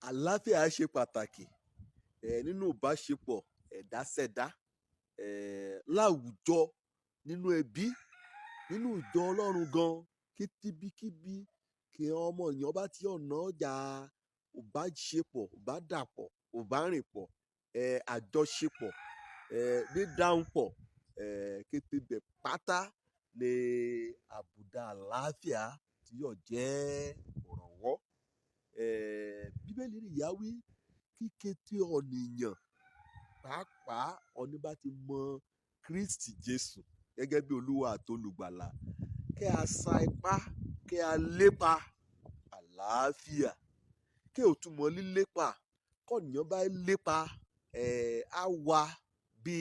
Àlàáfíà ṣe pàtàkì nínú ìbáṣepọ̀ ẹ̀dá sẹ́dá, láwùjọ, nínú ẹbí, nínú ìjọ Ọlọ́run gan. Kíbíkíbi kí ọmọnìyàn bá ti ọ̀nà ọjà ìbáṣepọ̀, ìbádàpọ̀, ìbárìnpọ̀, àjọṣepọ̀, dídáhùnpọ̀, kété bẹ̀ pátá ni àbùdá àlàáfíà tí yóò jẹ́ ìrànwọ́. Bíbélì nìyá wí kí kété ọ̀nìyàn pàápàá ọ̀ní bá ti mọ Kristi Jésù gẹ́gẹ́ bí Olúwa àti Olùgbàlà, kí a sa ipá, kí a lépa àlàáfíà. Kí o túmọ̀ lílépa, kọ́nìyàn bá lépa, á wà bí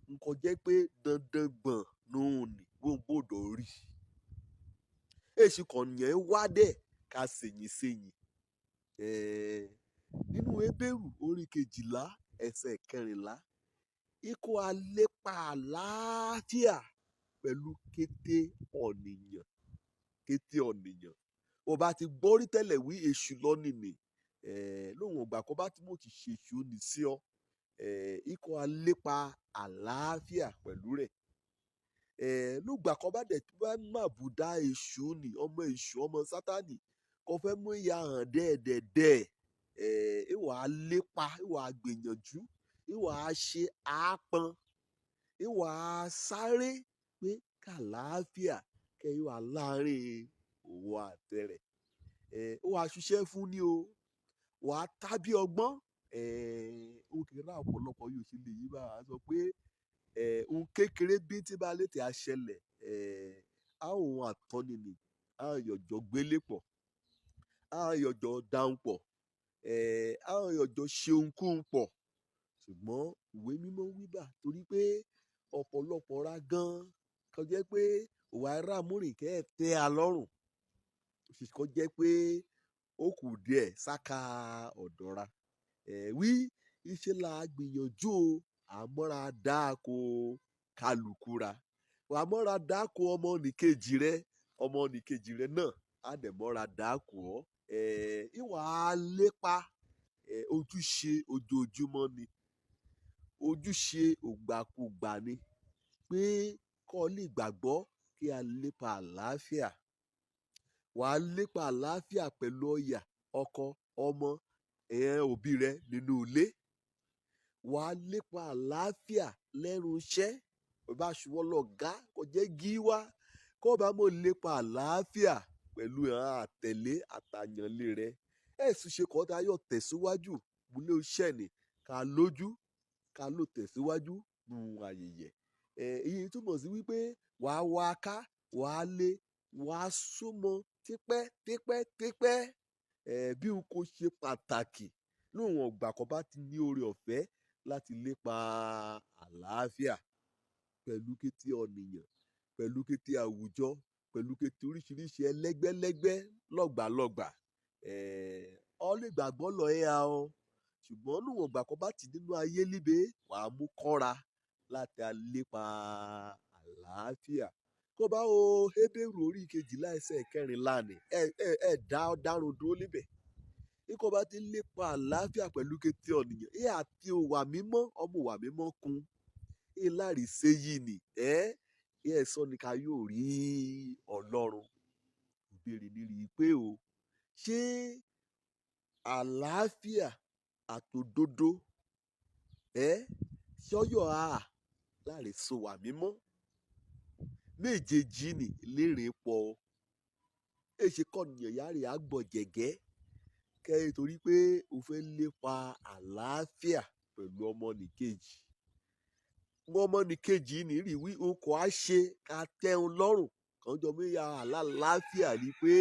nǹkan jẹ́ pé dandan gbọ̀n nùní gbòǹgbòdò rí. Èsì kọ̀nìyàn wá dẹ̀ ká sèyìn. Nínú Hébérù orí 12 ẹsẹ̀ 14, ikú alépa àlàáfíà pẹ̀lú kété ọ̀nìyàn. Kété ọ̀nìyàn. O bá ti gbọ́ rí tẹ́lẹ̀ wí èṣù lọ́nìní, lóhùn ọgbà kan bá tí mo ti ṣe èṣù ní sí ọ, ikú alépa àlàáfíà pẹ̀lú rẹ̀. Lógbà kan bá dẹ̀ tí wọ́n máa bùdá èṣù ní ọmọ Sátánì, kò fẹ́ mú ìyà hàn dẹ́ẹ̀dẹ́ẹ̀dẹ́, ìwà lépa, ìwà gbìyànjú, ìwà ṣe àápọn, ìwà sáré pé kàlàáfíà kẹ́ ìwà láàrin òun àtẹrẹ̀. Ìwà ṣiṣẹ́ fún ni o, wà á tábí ọgbọ́n. Ó kì í rà ọ̀pọ̀lọpọ̀ yóò ṣe lè yí bá a sọ pé ohun kékeré bí tí bá létí a ṣẹlẹ̀, a òun àtọ́ni ni, a yọjọ gbélé pọ̀, a yọjọ dáhùn pọ̀, a yọjọ ṣe ohunkóhun pọ̀. Ṣùgbọ́n ìwé mímọ́ wí bá torí pé ọ̀pọ̀lọpọ̀ ra gan kan jẹ́ pé òwà ara múrìn kẹ́ ẹ̀ tẹ́ a lọ́rùn. Kò jẹ́ pé ó kù díẹ̀ sáka ọ̀dọ́ra. Wí iṣẹ́ la gbìyànjú o, àmọ́ra dáko kálukúra. Àmọ́ra dáko ọmọnìkejì rẹ náà á dẹ̀ mọ́ra dáko ọ́. Ìwà lépa ojúṣe ojoojúmọ́ ni. Ojúṣe ògbàkúgbà ni pé kọ́ lè gbàgbọ́ kí a lépa àlàáfíà. Wà á lépa àlàáfíà pẹ̀lú ọ̀yà, ọkọ, ọmọ, òbí rẹ nínú ilé. Wà á lépa àlàáfíà lẹ́nu iṣẹ́. Bá ṣùwọ́ lọ̀gá kò jẹ́ gíwá. Kó bá mọ̀ lépa àlàáfíà pẹ̀lú àtẹ̀lé àtàyànlé rẹ. Ẹ̀sùn ṣe kọ́ tá yóò tẹ̀síwájú múlé iṣẹ́ ni ká lójú ká ló tẹ̀síwájú nù ayẹyẹ. Èyí túmọ̀ sí wípé wà á wá ká, wà á lé, wà á súnmọ́ tipẹ́. Bí o kò ṣe pàtàkì lóhùn ọgbà kan bá ti ní oore ọ̀fẹ́ láti lépa àlàáfíà pẹ̀lú kété ọ̀nìyàn, pẹ̀lú kété àwùjọ, pẹ̀lú kété oríṣiríṣi ẹlẹ́gbẹ́lẹ́gbẹ́ lọ́gbàlọ́gbà. Ọ lè gbàgbọ́ lọ ẹ́ a ọ. Ṣùgbọ́n lóhùn ọgbà kan bá ti nínú ayé líbe, wà á mú kọ́ra láti lépa àlàáfíà. Kó bá wo Hébérù orí 12 ẹsẹ̀ 14 ni, dárun dúró níbẹ̀. Ikọ̀ bá ti lépa àlàáfíà pẹ̀lú kété ọ̀nìyàn, àti òwà mímọ́, ọmọ òwà mímọ́ kun. Láàrí ṣe yìí ni, sọ ni ká yóò rí Ọlọ́run. Ìbéèrè ni rí pé o, ṣé àlàáfíà àtòdodo, ṣọ́yọ̀ a láàrí sọ wà mímọ́? Méjèèjì ni lérè pọ̀. Èṣe kọ́nìyàn yára àgbọ̀ jẹ̀gẹ́ kẹ́ torí pé o fẹ́ lépa àlàáfíà pẹ̀lú ọmọnìkejì. Ọmọnìkejì ni rí wí o kò á ṣe ká tẹ́un lọ́rùn. Kan jọ mí ya àlàáfíà ni pé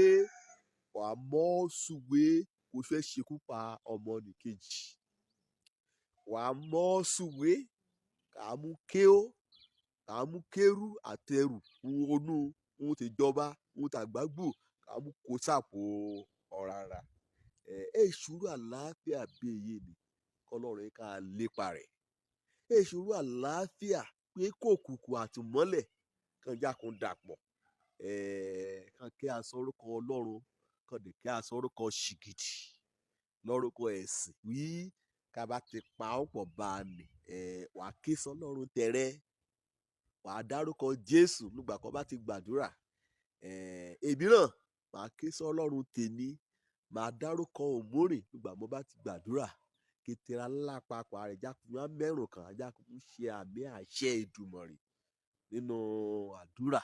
wà á mọ́ sùwé kò fẹ́ ṣekú pa ọmọnìkejì. Wà á mọ́ sùwé ká mú kéó, ká mú kérú àtẹrù onú ohun tí jọba, ohun tí àgbágbò ká mú kó sàpò ọ̀ràrà. Èṣùrù àlàáfíà bí èyí ni kọ́lọ́run ká lépa rẹ̀. Èṣùrù àlàáfíà pé kò kùkù àtìmọ́lẹ̀ kan jákun dàpọ̀. Kan kí a sọ orúkọ Ọlọ́run kan dẹ̀ kí a sọ orúkọ ṣìgìdì. lórúkọ ẹ̀sìn wí ká bá ti pa ọ́ pọ̀ bá a nì wà á ké sọ́lọ́run tẹ̀rẹ́ wà á dárúkọ Jésù nígbà kan bá ti gbàdúrà èmi náà màá ké sọ́lọ́run tèmi màá dárúkọ Òmórìn nígbà mo bá ti gbàdúrà kẹtẹrà ńlá papọ̀ rẹ̀ jákùnrin mẹ́rùn kan ajákùnrin ṣe àmì àṣẹ Èdùmàrè nínú àdúrà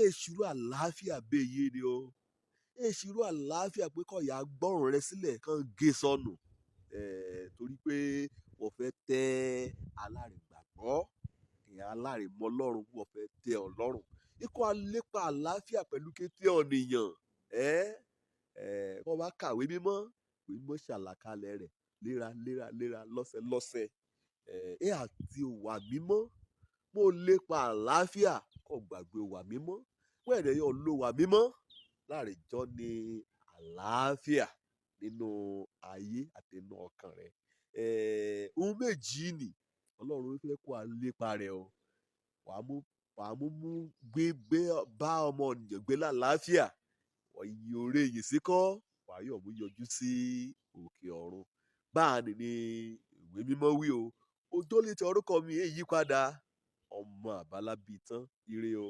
èṣùrù àlàáfíà bẹ́ẹ̀ ni o èṣùrù àlàáfíà pé kọ̀yà gbọ́rùn rẹ sílẹ̀ kàn gé sọnù torí pé wọ́n fẹ́ tẹ́ alárìngbàgbọ́ alárìnmọ́ Ọlọ́run wọ́n fẹ́ tẹ́ Ọlọ́run ikọ̀ alépa àlàáfíà pẹ̀lú kété ọ̀nìyàn wọ́n bá kàwé mímọ́ ṣàlàkalẹ̀ rẹ̀ léra lọ́sẹ̀ àti òwà mímọ́ mo lépa àlàáfíà kò gbàgbé òwà mímọ́ wẹ́ẹ̀rẹ̀ yóò lo òwà mímọ́ láàrin jọ ní àlàáfíà nínú ayé àti nínú ọkàn rẹ̀ ohun méjì ni Ọlọ́run fẹ́ kó alépa rẹ̀ o wàá mú gbé bá ọmọ ènìyàn gbé lálàáfíà ìyìn òre yìí sí kọ́ wàá yọ̀ mú yọjú sí òkè ọ̀run báàní ni ìwé mímọ́ wí o ojú lè tẹ orúkọ mi èyí padà ọmọ àbálábí tán ire o.